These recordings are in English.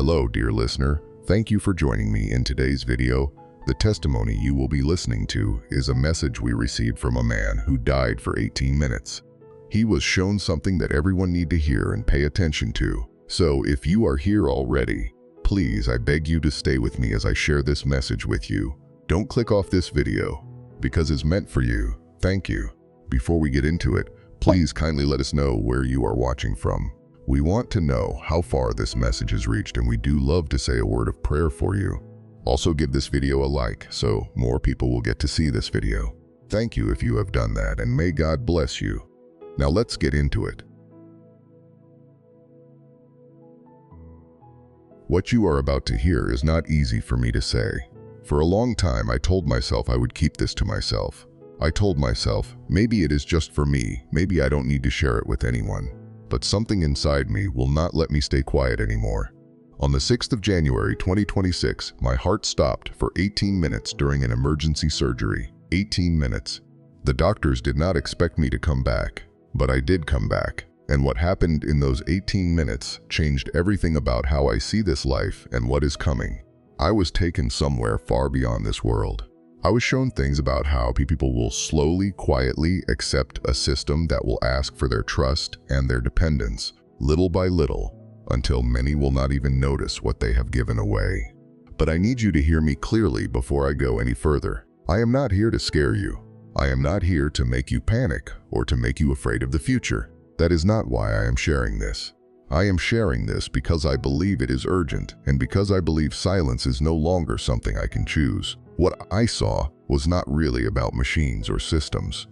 Hello, dear listener. Thank you for joining me in today's video. The testimony you will be listening to is a message we received from a man who died for 18 minutes. He was shown something that everyone need to hear and pay attention to. So if you are here already, please, I beg you to stay with me as I share this message with you. Don't click off this video because it's meant for you. Thank you. Before we get into it, please kindly let us know where you are watching from. We want to know how far this message has reached, and we do love to say a word of prayer for you. Also give this video a like so more people will get to see this video. Thank you if you have done that, and may God bless you. Now let's get into it. What you are about to hear is not easy for me to say. For a long time I told myself I would keep this to myself. I told myself, maybe it is just for me, maybe I don't need to share it with anyone. But something inside me will not let me stay quiet anymore. On the 6th of January 2026, my heart stopped for 18 minutes during an emergency surgery. 18 minutes. The doctors did not expect me to come back, but I did come back. And what happened in those 18 minutes changed everything about how I see this life and what is coming. I was taken somewhere far beyond this world. I was shown things about how people will slowly, quietly accept a system that will ask for their trust and their dependence, little by little, until many will not even notice what they have given away. But I need you to hear me clearly before I go any further. I am not here to scare you. I am not here to make you panic or to make you afraid of the future. That is not why I am sharing this. I am sharing this because I believe it is urgent, and because I believe silence is no longer something I can choose. What I saw was not really about machines or systems.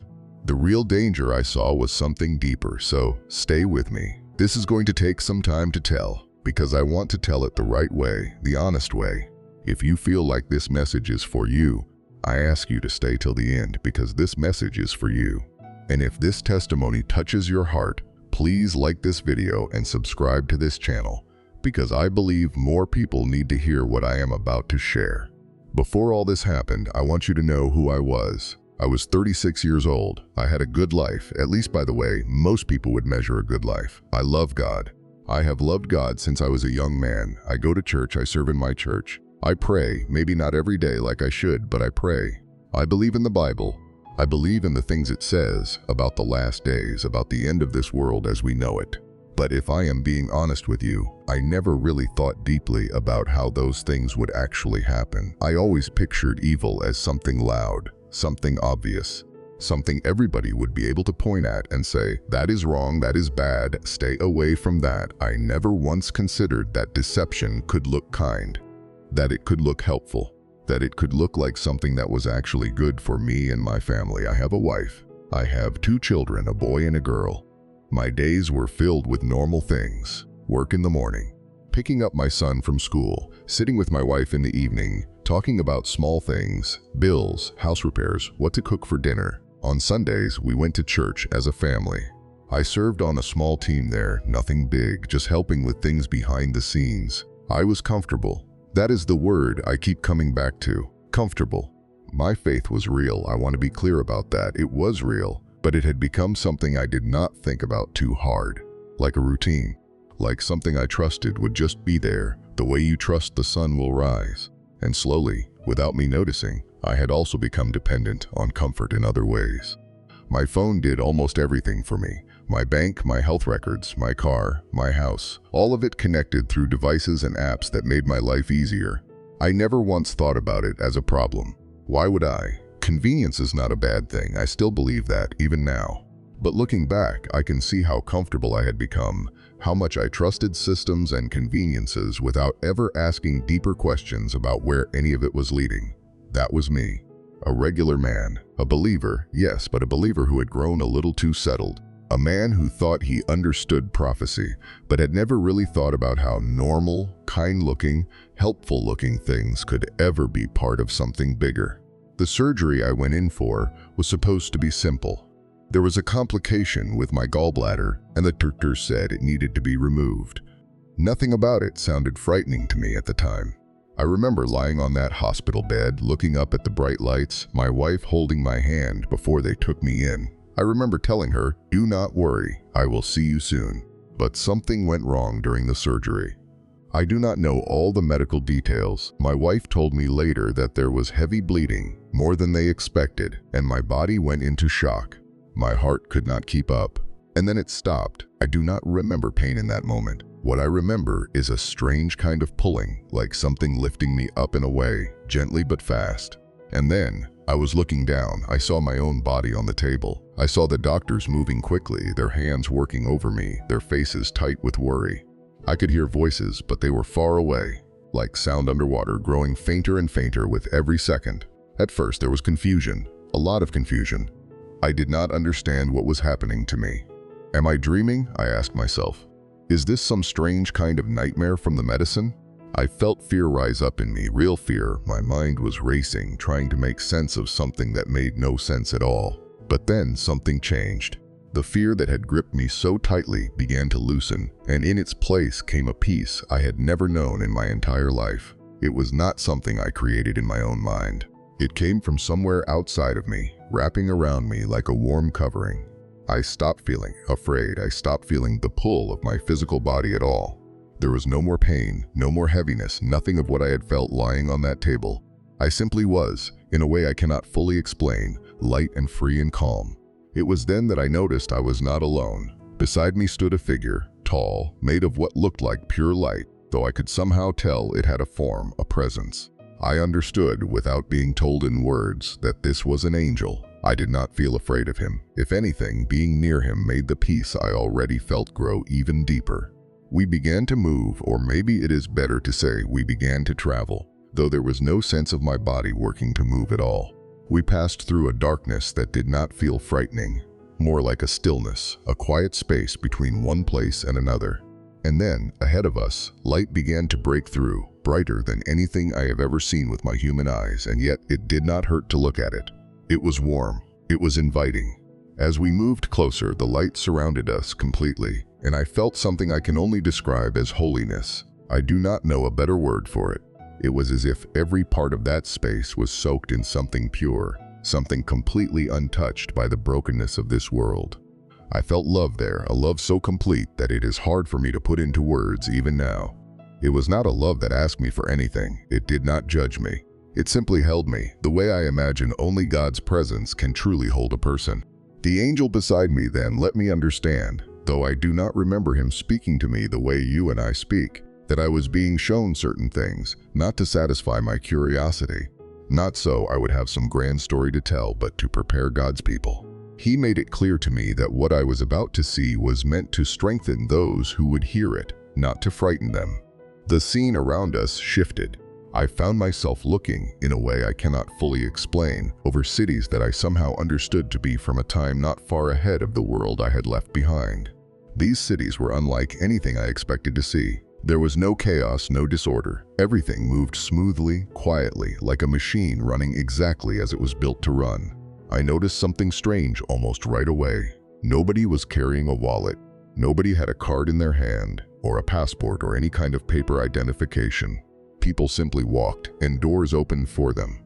The real danger I saw was something deeper, so stay with me. This is going to take some time to tell, because I want to tell it the right way, the honest way. If you feel like this message is for you, I ask you to stay till the end, because this message is for you. And if this testimony touches your heart, please like this video and subscribe to this channel, because I believe more people need to hear what I am about to share. Before all this happened, I want you to know who I was. I was 36 years old. I had a good life, at least by the way most people would measure a good life. I love God. I have loved God since I was a young man. I go to church, I serve in my church. I pray, maybe not every day like I should, but I pray. I believe in the Bible. I believe in the things it says about the last days, about the end of this world as we know it. But if I am being honest with you, I never really thought deeply about how those things would actually happen. I always pictured evil as something loud, something obvious, something everybody would be able to point at and say, that is wrong, that is bad, stay away from that. I never once considered that deception could look kind, that it could look helpful, that it could look like something that was actually good for me and my family. I have a wife. I have 2 children, a boy and a girl. My days were filled with normal things. Work in the morning, picking up my son from school, sitting with my wife in the evening, talking about small things, bills, house repairs, what to cook for dinner. On Sundays, we went to church as a family. I served on a small team there, nothing big, just helping with things behind the scenes. I was comfortable. That is the word I keep coming back to, comfortable. My faith was real. I want to be clear about that. It was real. But it had become something I did not think about too hard, like a routine, like something I trusted would just be there, the way you trust the sun will rise. And slowly, without me noticing, I had also become dependent on comfort in other ways. My phone did almost everything for me. My bank, my health records, my car, my house, all of it connected through devices and apps that made my life easier. I never once thought about it as a problem. Why would I? Convenience is not a bad thing. I still believe that, even now. But looking back, I can see how comfortable I had become, how much I trusted systems and conveniences without ever asking deeper questions about where any of it was leading. That was me. A regular man. A believer, yes, but a believer who had grown a little too settled. A man who thought he understood prophecy, but had never really thought about how normal, kind-looking, helpful-looking things could ever be part of something bigger. The surgery I went in for was supposed to be simple. There was a complication with my gallbladder, and the doctor said it needed to be removed. Nothing about it sounded frightening to me at the time. I remember lying on that hospital bed, looking up at the bright lights, my wife holding my hand before they took me in. I remember telling her, "Do not worry, I will see you soon." But something went wrong during the surgery. I do not know all the medical details. My wife told me later that there was heavy bleeding, more than they expected, and my body went into shock. My heart could not keep up. And then it stopped. I do not remember pain in that moment. What I remember is a strange kind of pulling, like something lifting me up and away, gently but fast. And then, I was looking down. I saw my own body on the table. I saw the doctors moving quickly, their hands working over me, their faces tight with worry. I could hear voices, but they were far away, like sound underwater, growing fainter and fainter with every second. At first, there was confusion, a lot of confusion. I did not understand what was happening to me. Am I dreaming? I asked myself. Is this some strange kind of nightmare from the medicine? I felt fear rise up in me, real fear. My mind was racing, trying to make sense of something that made no sense at all. But then something changed. The fear that had gripped me so tightly began to loosen, and in its place came a peace I had never known in my entire life. It was not something I created in my own mind. It came from somewhere outside of me, wrapping around me like a warm covering. I stopped feeling afraid. I stopped feeling the pull of my physical body at all. There was no more pain, no more heaviness, nothing of what I had felt lying on that table. I simply was, in a way I cannot fully explain, light and free and calm. It was then that I noticed I was not alone. Beside me stood a figure, tall, made of what looked like pure light, though I could somehow tell it had a form, a presence. I understood, without being told in words, that this was an angel. I did not feel afraid of him. If anything, being near him made the peace I already felt grow even deeper. We began to move, or maybe it is better to say we began to travel, though there was no sense of my body working to move at all. We passed through a darkness that did not feel frightening, more like a stillness, a quiet space between one place and another. And then, ahead of us, light began to break through, brighter than anything I have ever seen with my human eyes, and yet it did not hurt to look at it. It was warm. It was inviting. As we moved closer, the light surrounded us completely, and I felt something I can only describe as holiness. I do not know a better word for it. It was as if every part of that space was soaked in something pure, something completely untouched by the brokenness of this world. I felt love there, a love so complete that it is hard for me to put into words even now. It was not a love that asked me for anything. It did not judge me. It simply held me, the way I imagine only God's presence can truly hold a person. The angel beside me then let me understand, though I do not remember him speaking to me the way you and I speak, that I was being shown certain things, not to satisfy my curiosity. Not so I would have some grand story to tell, but to prepare God's people. He made it clear to me that what I was about to see was meant to strengthen those who would hear it, not to frighten them. The scene around us shifted. I found myself looking, in a way I cannot fully explain, over cities that I somehow understood to be from a time not far ahead of the world I had left behind. These cities were unlike anything I expected to see. There was no chaos, no disorder. Everything moved smoothly, quietly, like a machine running exactly as it was built to run. I noticed something strange almost right away. Nobody was carrying a wallet. Nobody had a card in their hand, or a passport, or any kind of paper identification. People simply walked, and doors opened for them.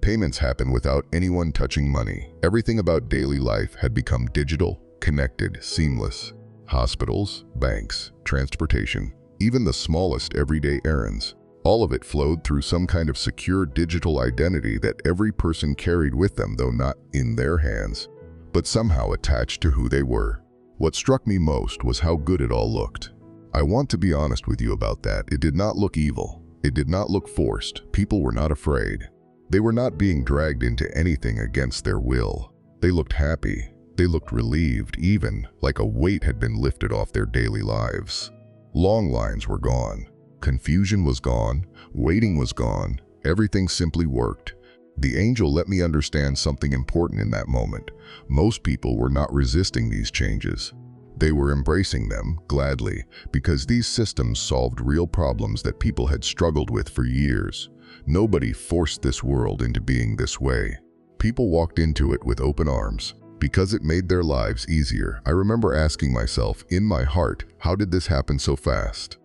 Payments happened without anyone touching money. Everything about daily life had become digital, connected, seamless. Hospitals, banks, transportation, even the smallest everyday errands. All of it flowed through some kind of secure digital identity that every person carried with them, though not in their hands, but somehow attached to who they were. What struck me most was how good it all looked. I want to be honest with you about that. It did not look evil. It did not look forced. People were not afraid. They were not being dragged into anything against their will. They looked happy. They looked relieved, even like a weight had been lifted off their daily lives. Long lines were gone. Confusion was gone. Waiting was gone. Everything simply worked. The angel let me understand something important in that moment. Most people were not resisting these changes. They were embracing them, gladly, because these systems solved real problems that people had struggled with for years. Nobody forced this world into being this way. People walked into it with open arms, because it made their lives easier. I remember asking myself, in my heart, how did this happen so fast?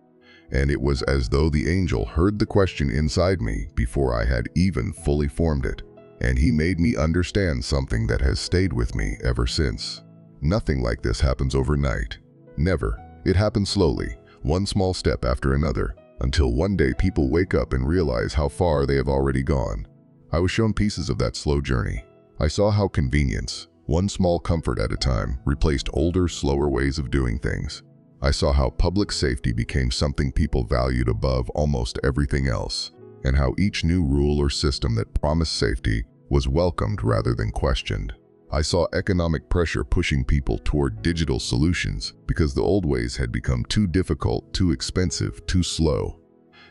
And it was as though the angel heard the question inside me before I had even fully formed it. And he made me understand something that has stayed with me ever since. Nothing like this happens overnight. Never. It happens slowly, one small step after another. Until one day people wake up and realize how far they have already gone. I was shown pieces of that slow journey. I saw how convenience, one small comfort at a time, replaced older, slower ways of doing things. I saw how public safety became something people valued above almost everything else, and how each new rule or system that promised safety was welcomed rather than questioned. I saw economic pressure pushing people toward digital solutions because the old ways had become too difficult, too expensive, too slow.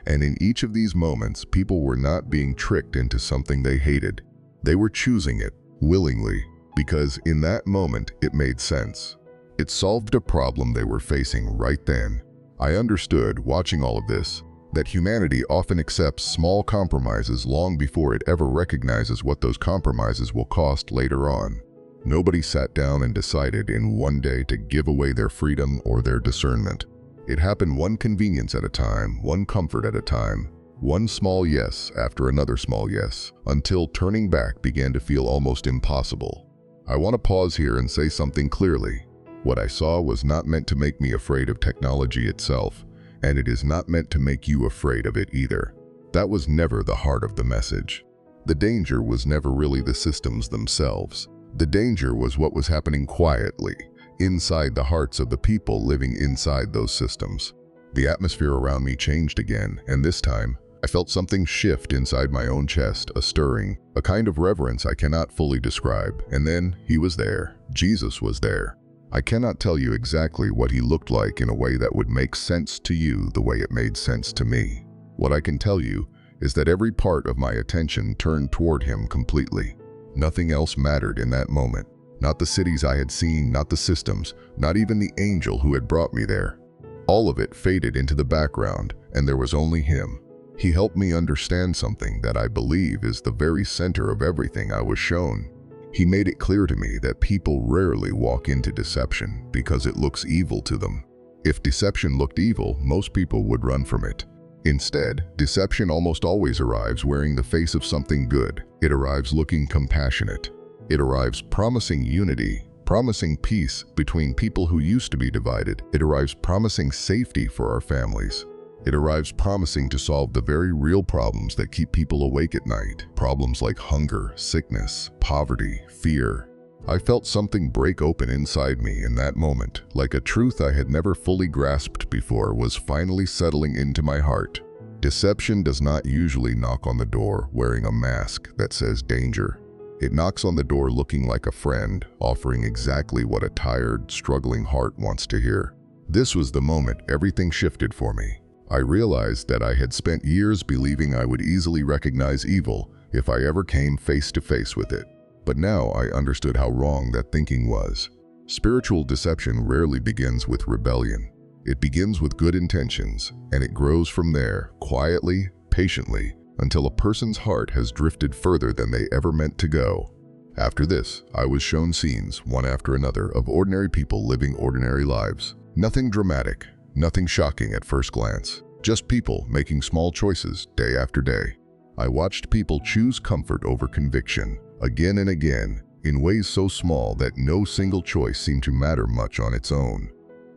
And in each of these moments, people were not being tricked into something they hated. They were choosing it, willingly, because in that moment it made sense. It solved a problem they were facing right then. I understood, watching all of this, that humanity often accepts small compromises long before it ever recognizes what those compromises will cost later on. Nobody sat down and decided in one day to give away their freedom or their discernment. It happened one convenience at a time, one comfort at a time, one small yes after another small yes, until turning back began to feel almost impossible. I want to pause here and say something clearly. What I saw was not meant to make me afraid of technology itself, and it is not meant to make you afraid of it either. That was never the heart of the message. The danger was never really the systems themselves. The danger was what was happening quietly, inside the hearts of the people living inside those systems. The atmosphere around me changed again, and this time, I felt something shift inside my own chest, a stirring, a kind of reverence I cannot fully describe. And then, he was there. Jesus was there. I cannot tell you exactly what he looked like in a way that would make sense to you the way it made sense to me. What I can tell you is that every part of my attention turned toward him completely. Nothing else mattered in that moment. Not the cities I had seen, not the systems, not even the angel who had brought me there. All of it faded into the background, and there was only him. He helped me understand something that I believe is the very center of everything I was shown. He made it clear to me that people rarely walk into deception because it looks evil to them. If deception looked evil, most people would run from it. Instead, deception almost always arrives wearing the face of something good. It arrives looking compassionate. It arrives promising unity, promising peace between people who used to be divided. It arrives promising safety for our families. It arrives promising to solve the very real problems that keep people awake at night. Problems like hunger, sickness, poverty, fear. I felt something break open inside me in that moment, like a truth I had never fully grasped before was finally settling into my heart. Deception does not usually knock on the door wearing a mask that says danger. It knocks on the door looking like a friend, offering exactly what a tired, struggling heart wants to hear. This was the moment everything shifted for me. I realized that I had spent years believing I would easily recognize evil if I ever came face to face with it. But now I understood how wrong that thinking was. Spiritual deception rarely begins with rebellion. It begins with good intentions, and it grows from there, quietly, patiently, until a person's heart has drifted further than they ever meant to go. After this, I was shown scenes, one after another, of ordinary people living ordinary lives. Nothing dramatic, nothing shocking at first glance. Just people making small choices day after day. I watched people choose comfort over conviction, again and again, in ways so small that no single choice seemed to matter much on its own.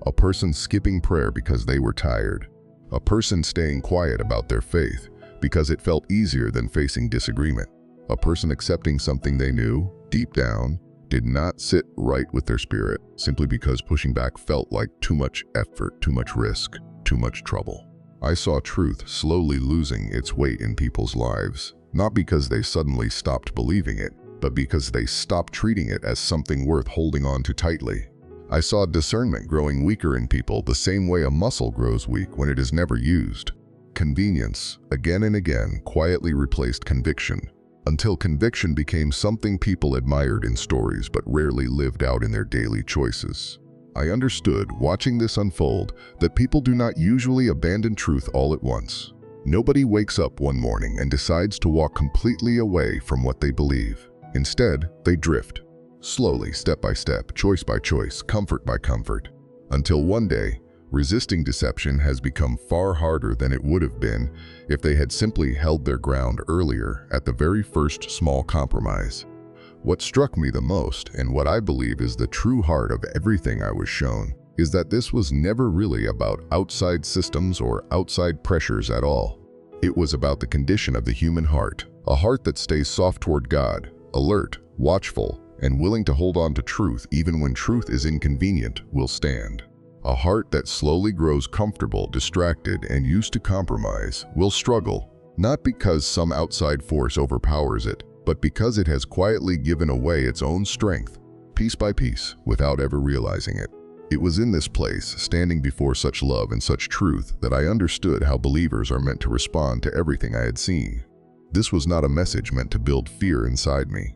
A person skipping prayer because they were tired. A person staying quiet about their faith because it felt easier than facing disagreement. A person accepting something they knew, deep down, did not sit right with their spirit, simply because pushing back felt like too much effort, too much risk, too much trouble. I saw truth slowly losing its weight in people's lives, not because they suddenly stopped believing it, but because they stopped treating it as something worth holding on to tightly. I saw discernment growing weaker in people the same way a muscle grows weak when it is never used. Convenience, again and again, quietly replaced conviction, until conviction became something people admired in stories but rarely lived out in their daily choices. I understood, watching this unfold, that people do not usually abandon truth all at once. Nobody wakes up one morning and decides to walk completely away from what they believe. Instead, they drift, slowly, step by step, choice by choice, comfort by comfort, until one day, resisting deception has become far harder than it would have been if they had simply held their ground earlier at the very first small compromise. What struck me the most, and what I believe is the true heart of everything I was shown, is that this was never really about outside systems or outside pressures at all. It was about the condition of the human heart, a heart that stays soft toward God, alert, watchful, and willing to hold on to truth even when truth is inconvenient, will stand. A heart that slowly grows comfortable, distracted, and used to compromise, will struggle, not because some outside force overpowers it, but because it has quietly given away its own strength, piece by piece, without ever realizing it. It was in this place, standing before such love and such truth, that I understood how believers are meant to respond to everything I had seen. This was not a message meant to build fear inside me.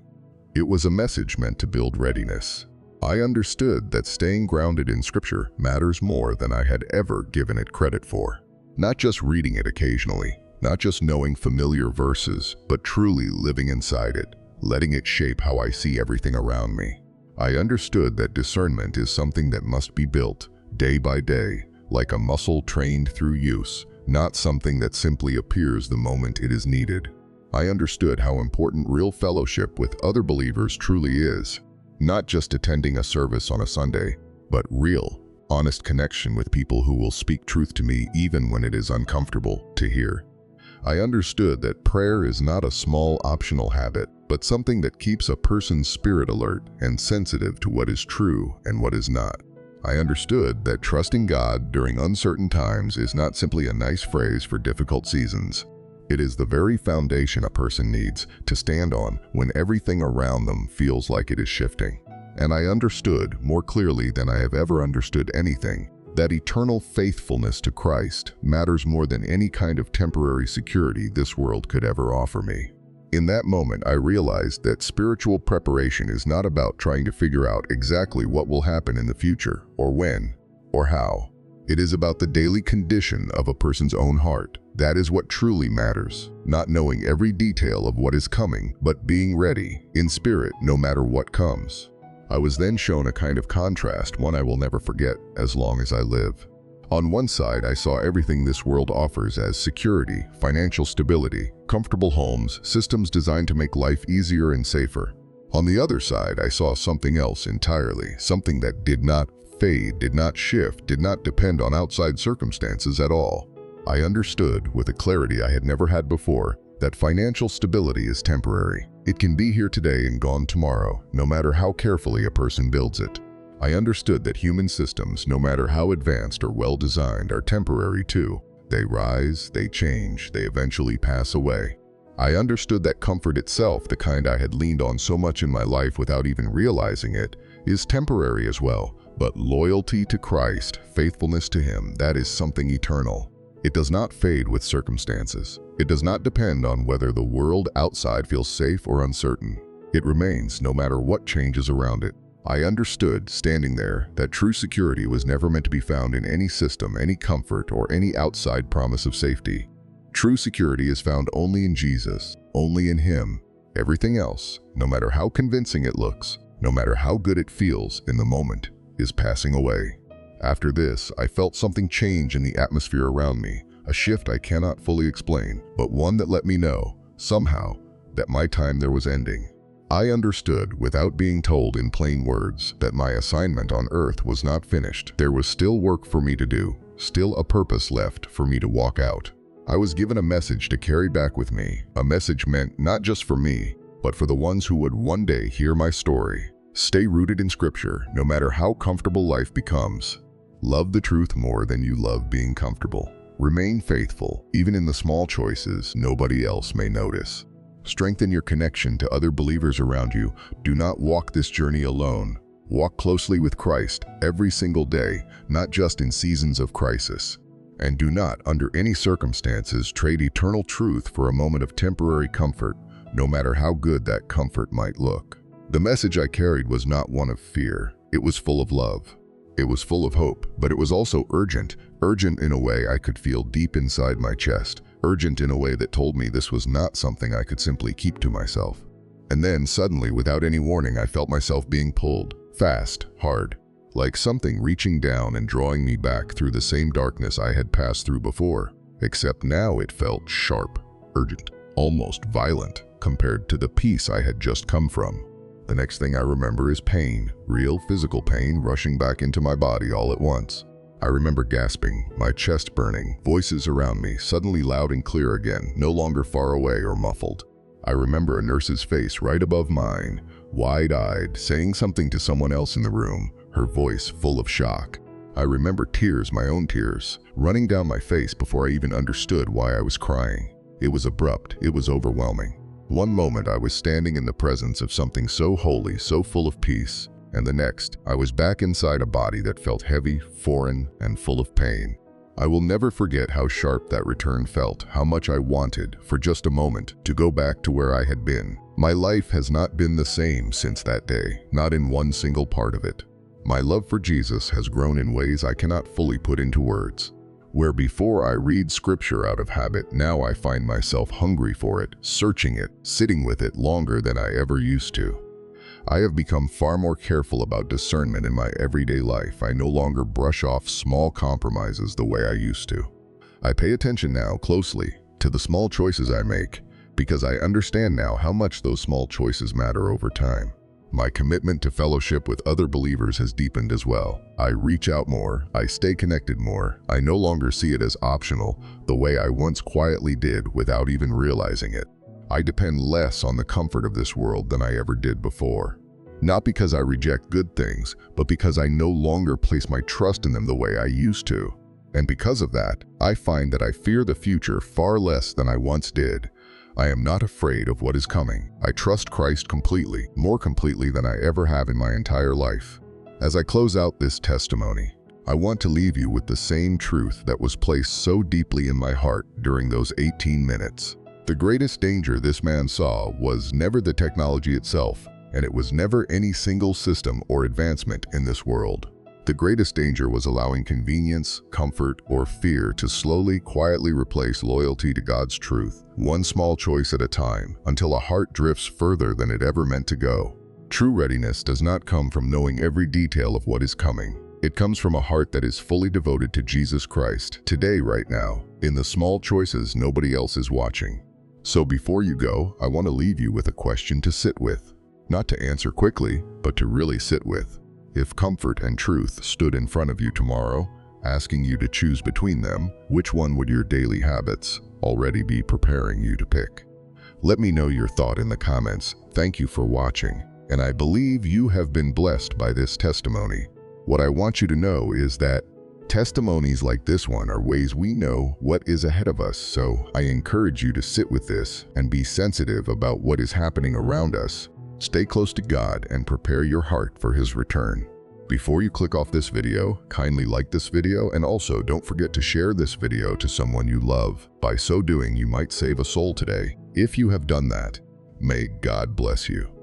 It was a message meant to build readiness. I understood that staying grounded in Scripture matters more than I had ever given it credit for. Not just reading it occasionally, not just knowing familiar verses, but truly living inside it, letting it shape how I see everything around me. I understood that discernment is something that must be built, day by day, like a muscle trained through use, not something that simply appears the moment it is needed. I understood how important real fellowship with other believers truly is, not just attending a service on a Sunday, but real, honest connection with people who will speak truth to me even when it is uncomfortable to hear. I understood that prayer is not a small optional habit, but something that keeps a person's spirit alert and sensitive to what is true and what is not. I understood that trusting God during uncertain times is not simply a nice phrase for difficult seasons. It is the very foundation a person needs to stand on when everything around them feels like it is shifting. And I understood, more clearly than I have ever understood anything, that eternal faithfulness to Christ matters more than any kind of temporary security this world could ever offer me. In that moment, I realized that spiritual preparation is not about trying to figure out exactly what will happen in the future, or when, or how. It is about the daily condition of a person's own heart. That is what truly matters, not knowing every detail of what is coming, but being ready, in spirit, no matter what comes. I was then shown a kind of contrast, one I will never forget as long as I live. On one side, I saw everything this world offers as security, financial stability, comfortable homes, systems designed to make life easier and safer. On the other side, I saw something else entirely, something that did not fade, did not shift, did not depend on outside circumstances at all. I understood, with a clarity I had never had before, that financial stability is temporary. It can be here today and gone tomorrow, no matter how carefully a person builds it. I understood that human systems, no matter how advanced or well-designed, are temporary too. They rise, they change, they eventually pass away. I understood that comfort itself, the kind I had leaned on so much in my life without even realizing it, is temporary as well. But loyalty to Christ, faithfulness to Him, that is something eternal. It does not fade with circumstances. It does not depend on whether the world outside feels safe or uncertain. It remains no matter what changes around it. I understood, standing there, that true security was never meant to be found in any system, any comfort, or any outside promise of safety. True security is found only in Jesus, only in Him. Everything else, no matter how convincing it looks, no matter how good it feels in the moment, is passing away. After this, I felt something change in the atmosphere around me, a shift I cannot fully explain, but one that let me know, somehow, that my time there was ending. I understood, without being told in plain words, that my assignment on earth was not finished. There was still work for me to do, still a purpose left for me to walk out. I was given a message to carry back with me, a message meant not just for me, but for the ones who would one day hear my story. Stay rooted in Scripture, no matter how comfortable life becomes. Love the truth more than you love being comfortable. Remain faithful, even in the small choices nobody else may notice. Strengthen your connection to other believers around you. Do not walk this journey alone. Walk closely with Christ every single day, not just in seasons of crisis. And do not, under any circumstances, trade eternal truth for a moment of temporary comfort, no matter how good that comfort might look. The message I carried was not one of fear. It was full of love. It was full of hope, but it was also urgent in a way I could feel deep inside my chest, urgent in a way that told me this was not something I could simply keep to myself. And then, suddenly, without any warning, I felt myself being pulled, fast, hard, like something reaching down and drawing me back through the same darkness I had passed through before, except now it felt sharp, urgent, almost violent, compared to the peace I had just come from. The next thing I remember is pain, real physical pain rushing back into my body all at once. I remember gasping, my chest burning, voices around me suddenly loud and clear again, no longer far away or muffled. I remember a nurse's face right above mine, wide-eyed, saying something to someone else in the room, her voice full of shock. I remember tears, my own tears, running down my face before I even understood why I was crying. It was abrupt, it was overwhelming. One moment I was standing in the presence of something so holy, so full of peace, and the next, I was back inside a body that felt heavy, foreign, and full of pain. I will never forget how sharp that return felt, how much I wanted, for just a moment, to go back to where I had been. My life has not been the same since that day, not in one single part of it. My love for Jesus has grown in ways I cannot fully put into words. Where before I read scripture out of habit, now I find myself hungry for it, searching it, sitting with it longer than I ever used to. I have become far more careful about discernment in my everyday life. I no longer brush off small compromises the way I used to. I pay attention now closely to the small choices I make, because I understand now how much those small choices matter over time. My commitment to fellowship with other believers has deepened as well. I reach out more, I stay connected more. I no longer see it as optional, the way I once quietly did without even realizing it. I depend less on the comfort of this world than I ever did before. Not because I reject good things, but because I no longer place my trust in them the way I used to. And because of that, I find that I fear the future far less than I once did. I am not afraid of what is coming. I trust Christ completely, more completely than I ever have in my entire life. As I close out this testimony, I want to leave you with the same truth that was placed so deeply in my heart during those 18 minutes. The greatest danger this man saw was never the technology itself, and it was never any single system or advancement in this world. The greatest danger was allowing convenience, comfort, or fear to slowly, quietly replace loyalty to God's truth, one small choice at a time, until a heart drifts further than it ever meant to go. True readiness does not come from knowing every detail of what is coming. It comes from a heart that is fully devoted to Jesus Christ, today, right now, in the small choices nobody else is watching. So before you go, I want to leave you with a question to sit with. Not to answer quickly, but to really sit with. If comfort and truth stood in front of you tomorrow, asking you to choose between them, which one would your daily habits already be preparing you to pick? Let me know your thought in the comments. Thank you for watching, and I believe you have been blessed by this testimony. What I want you to know is that testimonies like this one are ways we know what is ahead of us, so I encourage you to sit with this and be sensitive about what is happening around us. Stay close to God and prepare your heart for His return. Before you click off this video, kindly like this video, and also don't forget to share this video to someone you love. By so doing, you might save a soul today. If you have done that, may God bless you.